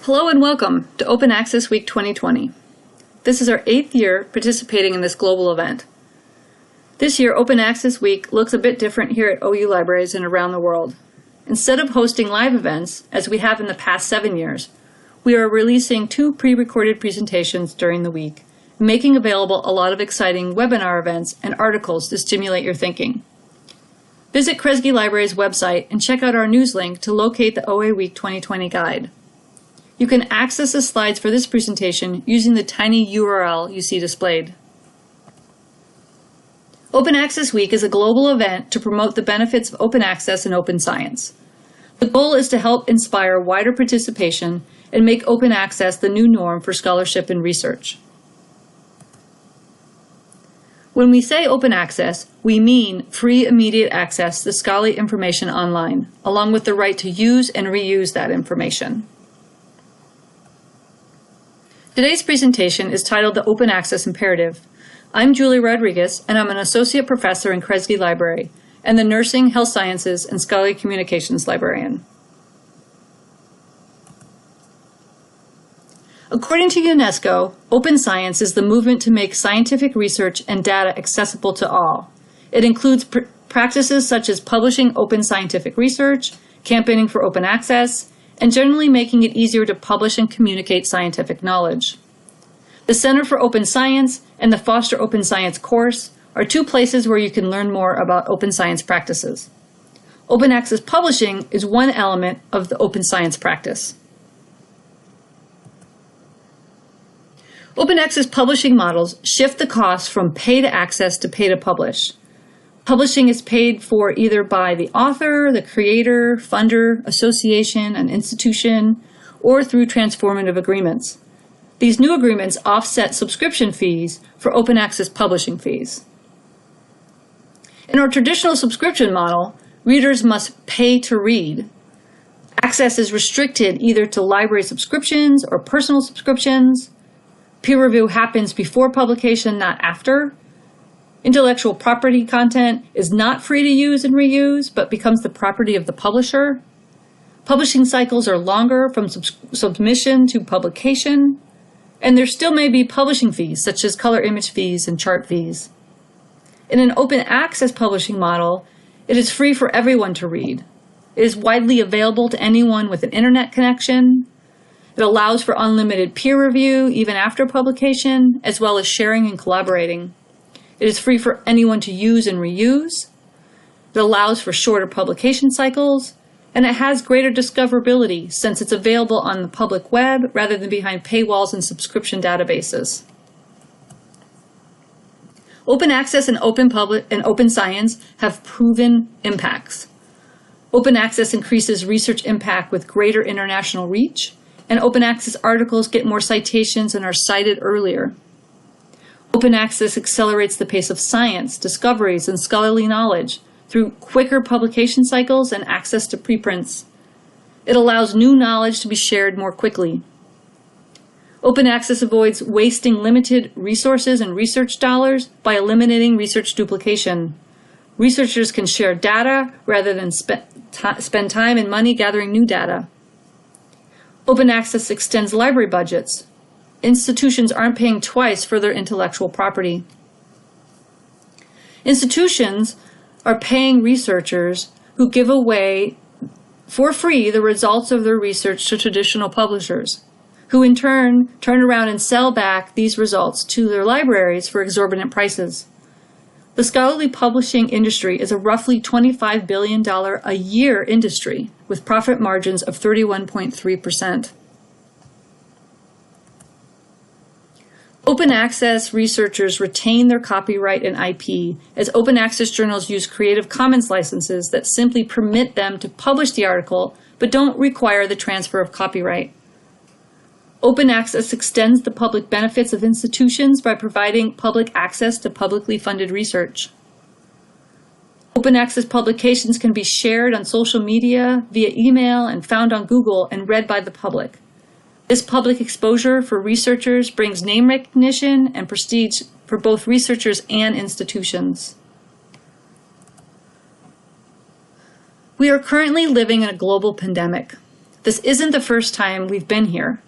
Hello and welcome to Open Access Week 2020. This is our 8th year participating in this global event. This year, Open Access Week looks a bit different here at OU Libraries and around the world. Instead of hosting live events, as we have in the past 7 years, we are releasing 2 pre-recorded presentations during the week, making available a lot of exciting webinar events and articles to stimulate your thinking. Visit Kresge Library's website and check out our news link to locate the OAweek2020 guide. You can access the slides for this presentation using the tiny URL you see displayed. Open Access Week is a global event to promote the benefits of open access and open science. The goal is to help inspire wider participation and make open access the new norm for scholarship and research. When we say open access, we mean free immediate access to scholarly information online, along with the right to use and reuse that information. Today's presentation is titled The Open Access Imperative. I'm Julie Rodriguez, and I'm an Associate Professor in Kresge Library and the Nursing, Health Sciences, and Scholarly Communications Librarian. According to UNESCO, open science is the movement to make scientific research and data accessible to all. It includes practices such as publishing open scientific research, campaigning for open access, and generally making it easier to publish and communicate scientific knowledge. The Center for Open Science and the Foster Open Science course are 2 places where you can learn more about open science practices. Open access publishing is one element of the open science practice. Open access publishing models shift the cost from pay to access to pay to publish. Publishing is paid for either by the author, the creator, funder, association, an institution, or through transformative agreements. These new agreements offset subscription fees for open access publishing fees. In our traditional subscription model, readers must pay to read. Access is restricted either to library subscriptions or personal subscriptions. Peer review happens before publication, not after. Intellectual property content is not free to use and reuse, but becomes the property of the publisher. Publishing cycles are longer from submission to publication, and there still may be publishing fees, such as color image fees and chart fees. In an open access publishing model, it is free for everyone to read. It is widely available to anyone with an internet connection. It allows for unlimited peer review, even after publication, as well as sharing and collaborating. It is free for anyone to use and reuse. It allows for shorter publication cycles, and it has greater discoverability since it's available on the public web rather than behind paywalls and subscription databases. Open access and open science have proven impacts. Open access increases research impact with greater international reach, and open access articles get more citations and are cited earlier. Open access accelerates the pace of science, discoveries, and scholarly knowledge through quicker publication cycles and access to preprints. It allows new knowledge to be shared more quickly. Open access avoids wasting limited resources and research dollars by eliminating research duplication. Researchers can share data rather than spend time and money gathering new data. Open access extends library budgets. Institutions aren't paying twice for their intellectual property. Institutions are paying researchers who give away for free the results of their research to traditional publishers, who in turn turn around and sell back these results to their libraries for exorbitant prices. The scholarly publishing industry is a roughly $25 billion a year industry with profit margins of 31.3%. Open access researchers retain their copyright and IP, as open access journals use Creative Commons licenses that simply permit them to publish the article, but don't require the transfer of copyright. Open access extends the public benefits of institutions by providing public access to publicly funded research. Open access publications can be shared on social media, via email, and found on Google and read by the public. This public exposure for researchers brings name recognition and prestige for both researchers and institutions. We are currently living in a global pandemic. This isn't the first time we've been here.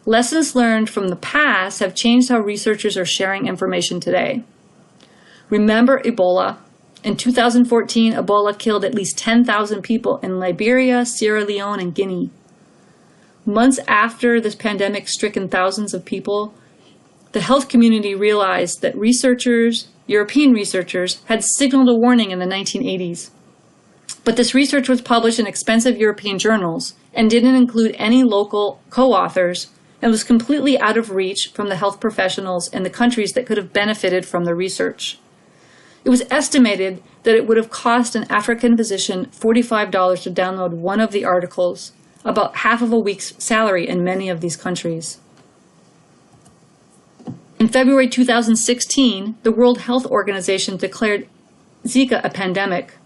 Lessons learned from the past have changed how researchers are sharing information today. Remember Ebola. In 2014, Ebola killed at least 10,000 people in Liberia, Sierra Leone, and Guinea. Months after this pandemic stricken thousands of people, the health community realized that European researchers, had signaled a warning in the 1980s. But this research was published in expensive European journals and didn't include any local co-authors and was completely out of reach from the health professionals in the countries that could have benefited from the research. It was estimated that it would have cost an African physician $45 to download one of the articles, about half of a week's salary in many of these countries. In February 2016, the World Health Organization declared Zika a pandemic.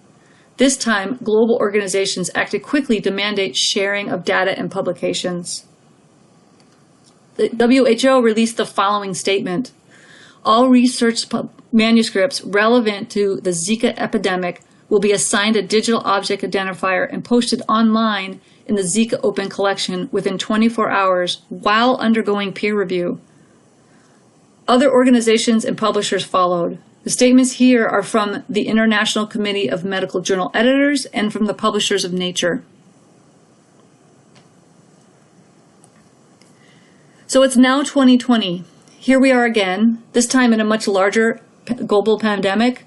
This time, global organizations acted quickly to mandate sharing of data and publications. The WHO released the following statement: all research manuscripts relevant to the Zika epidemic will be assigned a digital object identifier and posted online in the Zika Open Collection within 24 hours while undergoing peer review. Other organizations and publishers followed. The statements here are from the International Committee of Medical Journal Editors and from the publishers of Nature. So it's now 2020. Here we are again, this time in a much larger global pandemic.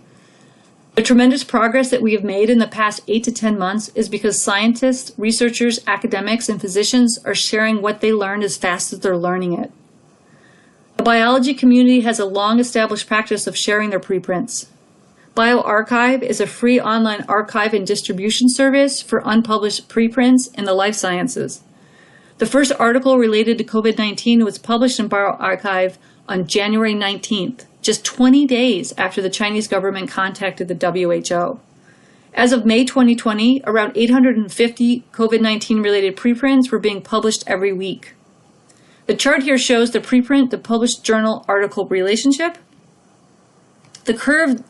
The tremendous progress that we have made in the past 8 to 10 months is because scientists, researchers, academics, and physicians are sharing what they learned as fast as they're learning it. The biology community has a long-established practice of sharing their preprints. bioRxiv is a free online archive and distribution service for unpublished preprints in the life sciences. The first article related to COVID-19 was published in bioRxiv on January 19th, just 20 days after the Chinese government contacted the WHO. As of May 2020, around 850 COVID-19 related preprints were being published every week. The chart here shows the preprint to published journal article relationship. The curve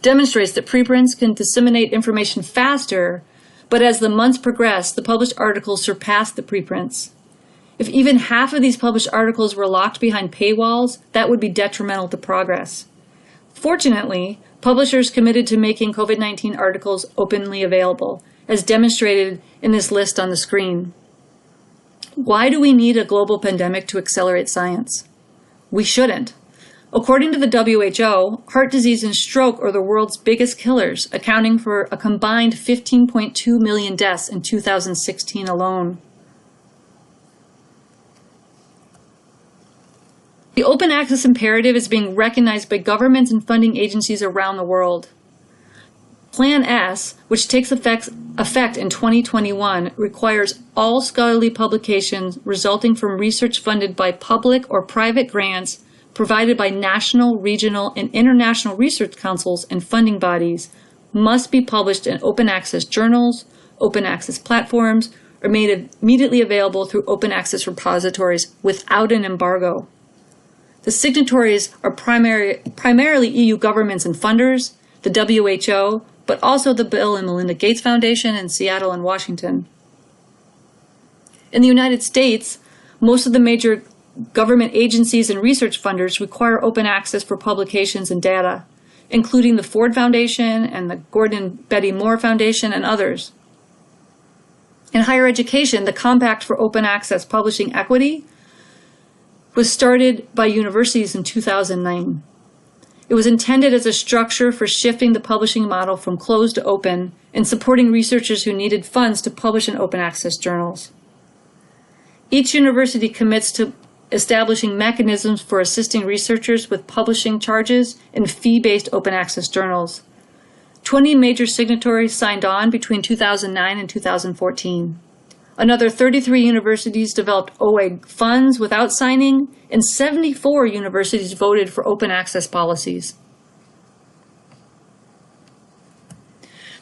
demonstrates that preprints can disseminate information faster, but as the months progress, the published articles surpass the preprints. If even half of these published articles were locked behind paywalls, that would be detrimental to progress. Fortunately, publishers committed to making COVID-19 articles openly available, as demonstrated in this list on the screen. Why do we need a global pandemic to accelerate science? We shouldn't. According to the WHO, heart disease and stroke are the world's biggest killers, accounting for a combined 15.2 million deaths in 2016 alone. The open access imperative is being recognized by governments and funding agencies around the world. Plan S, which takes effect in 2021, requires all scholarly publications resulting from research funded by public or private grants provided by national, regional, and international research councils and funding bodies must be published in open access journals, open access platforms, or made immediately available through open access repositories without an embargo. The signatories are primarily EU governments and funders, the WHO, but also the Bill and Melinda Gates Foundation in Seattle and Washington. In the United States, most of the major government agencies and research funders require open access for publications and data, including the Ford Foundation and the Gordon and Betty Moore Foundation and others. In higher education, the Compact for Open Access Publishing Equity was started by universities in 2009. It was intended as a structure for shifting the publishing model from closed to open and supporting researchers who needed funds to publish in open access journals. Each university commits to establishing mechanisms for assisting researchers with publishing charges in fee-based open access journals. 20 major signatories signed on between 2009 and 2014. Another 33 universities developed OA funds without signing, and 74 universities voted for open access policies.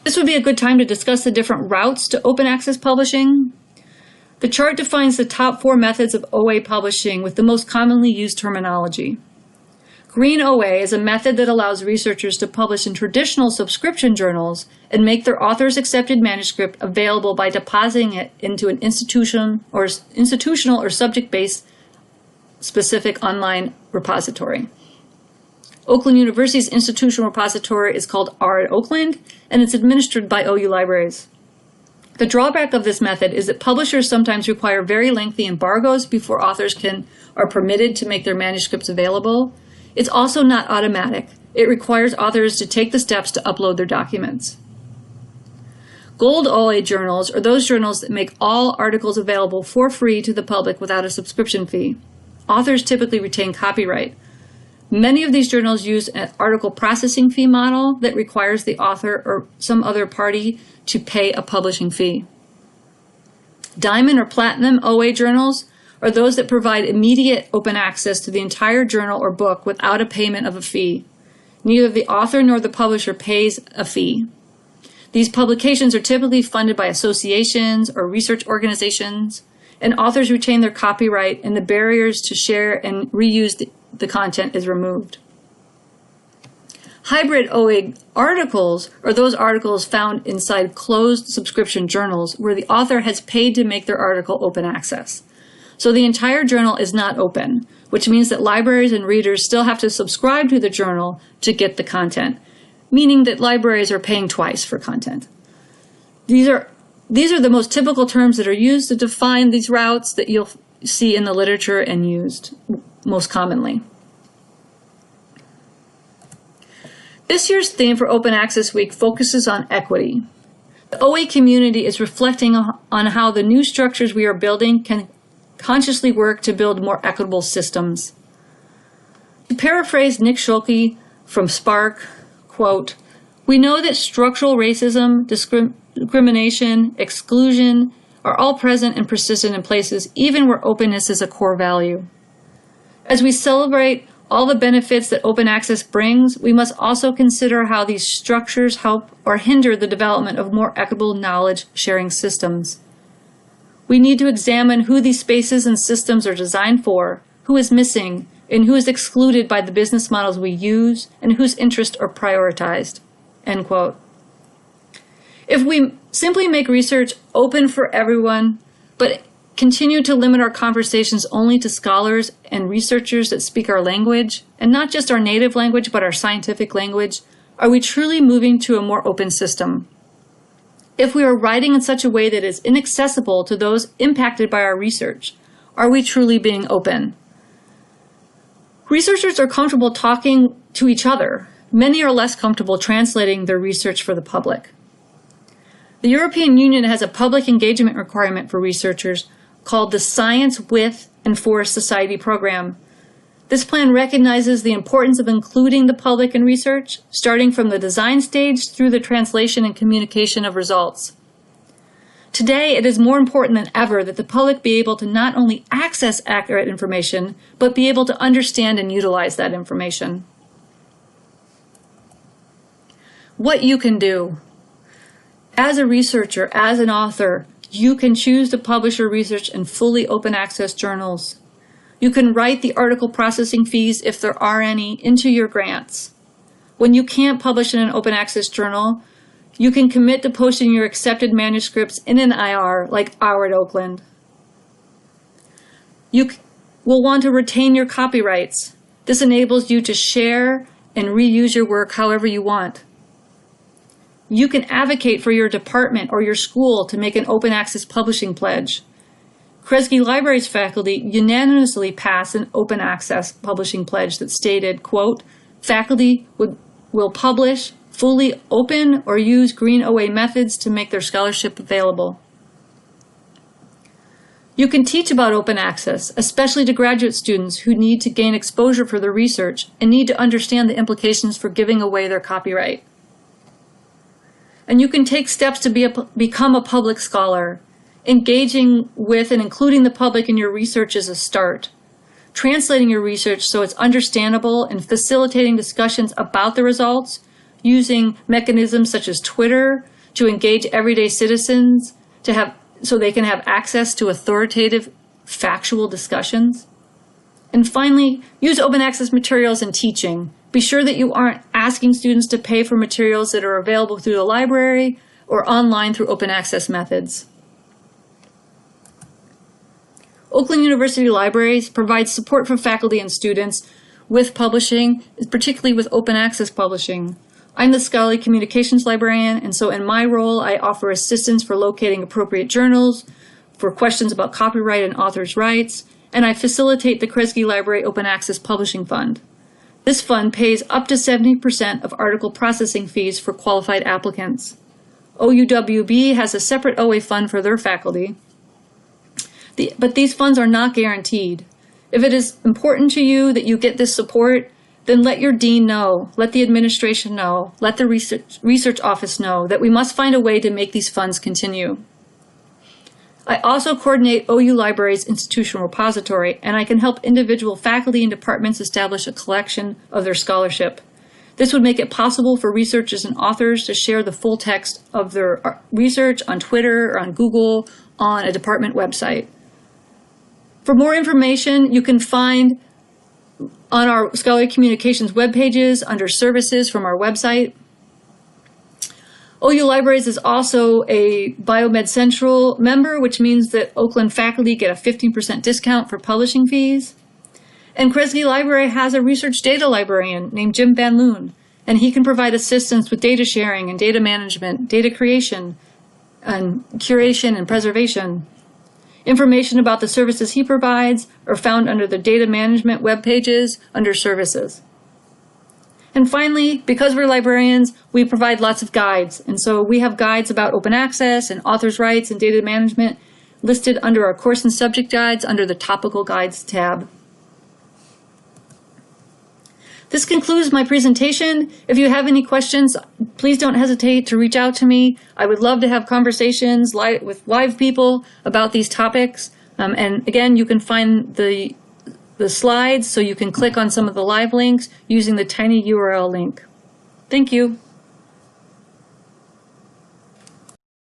This would be a good time to discuss the different routes to open access publishing. The chart defines the top 4 methods of OA publishing with the most commonly used terminology. Green OA is a method that allows researchers to publish in traditional subscription journals and make their author's accepted manuscript available by depositing it into an institutional or subject-based specific online repository. Oakland University's institutional repository is called R@Oakland, and it's administered by OU Libraries. The drawback of this method is that publishers sometimes require very lengthy embargoes before authors are permitted to make their manuscripts available. It's also not automatic. It requires authors to take the steps to upload their documents. Gold OA journals are those journals that make all articles available for free to the public without a subscription fee. Authors typically retain copyright. Many of these journals use an article processing fee model that requires the author or some other party to pay a publishing fee. Diamond or Platinum OA journals are those that provide immediate open access to the entire journal or book without a payment of a fee. Neither the author nor the publisher pays a fee. These publications are typically funded by associations or research organizations, and authors retain their copyright, and the barriers to share and reuse the content is removed. Hybrid OA articles are those articles found inside closed subscription journals where the author has paid to make their article open access. So the entire journal is not open, which means that libraries and readers still have to subscribe to the journal to get the content, meaning that libraries are paying twice for content. These are the most typical terms that are used to define these routes that you'll see in the literature and used most commonly. This year's theme for Open Access Week focuses on equity. The OA community is reflecting on how the new structures we are building can consciously work to build more equitable systems. To paraphrase Nick Schulke from Spark, quote, "We know that structural racism, discrimination, exclusion are all present and persistent in places even where openness is a core value. As we celebrate all the benefits that open access brings, we must also consider how these structures help or hinder the development of more equitable knowledge sharing systems. We need to examine who these spaces and systems are designed for, who is missing, and who is excluded by the business models we use, and whose interests are prioritized." End quote. If we simply make research open for everyone, but continue to limit our conversations only to scholars and researchers that speak our language, and not just our native language, but our scientific language, are we truly moving to a more open system? If we are writing in such a way that is inaccessible to those impacted by our research, are we truly being open? Researchers are comfortable talking to each other. Many are less comfortable translating their research for the public. The European Union has a public engagement requirement for researchers called the Science with and for Society program. This plan recognizes the importance of including the public in research, starting from the design stage through the translation and communication of results. Today, it is more important than ever that the public be able to not only access accurate information, but be able to understand and utilize that information. What you can do. As a researcher, as an author, you can choose to publish your research in fully open access journals. You can write the article processing fees, if there are any, into your grants. When you can't publish in an open access journal, you can commit to posting your accepted manuscripts in an IR like OAweek2020. You will want to retain your copyrights. This enables you to share and reuse your work however you want. You can advocate for your department or your school to make an open access publishing pledge. Kresge Libraries faculty unanimously passed an open access publishing pledge that stated, quote, "Faculty will publish fully open or use green OA methods to make their scholarship available." You can teach about open access, especially to graduate students who need to gain exposure for their research and need to understand the implications for giving away their copyright. And you can take steps to become a public scholar. Engaging with and including the public in your research is a start. Translating your research so it's understandable and facilitating discussions about the results, using mechanisms such as Twitter to engage everyday citizens so they can have access to authoritative, factual discussions. And finally, use open access materials in teaching. Be sure that you aren't asking students to pay for materials that are available through the library or online through open access methods. Oakland University Libraries provide support for faculty and students with publishing, particularly with open access publishing. I'm the scholarly communications librarian, and so in my role, I offer assistance for locating appropriate journals, for questions about copyright and authors' rights, and I facilitate the Kresge Library Open Access Publishing Fund. This fund pays up to 70% of article processing fees for qualified applicants. OUWB has a separate OA fund for their faculty, but these funds are not guaranteed. If it is important to you that you get this support, then let your dean know, let the administration know, let the research office know that we must find a way to make these funds continue. I also coordinate OU Library's institutional repository, and I can help individual faculty and departments establish a collection of their scholarship. This would make it possible for researchers and authors to share the full text of their research on Twitter or on Google on a department website. For more information, you can find on our Scholarly Communications web pages under services from our website. OU Libraries is also a Biomed Central member, which means that Oakland faculty get a 15% discount for publishing fees. And Kresge Library has a research data librarian named Jim Van Loon, and he can provide assistance with data sharing and data management, data creation, and curation and preservation. Information about the services he provides are found under the data management web pages under services. And finally, because we're librarians, we provide lots of guides. And so we have guides about open access and authors' rights and data management listed under our course and subject guides under the Topical Guides tab. This concludes my presentation. If you have any questions, please don't hesitate to reach out to me. I would love to have conversations with live people about these topics. And again, you can find the slides, so you can click on some of the live links using the tiny URL link. Thank you.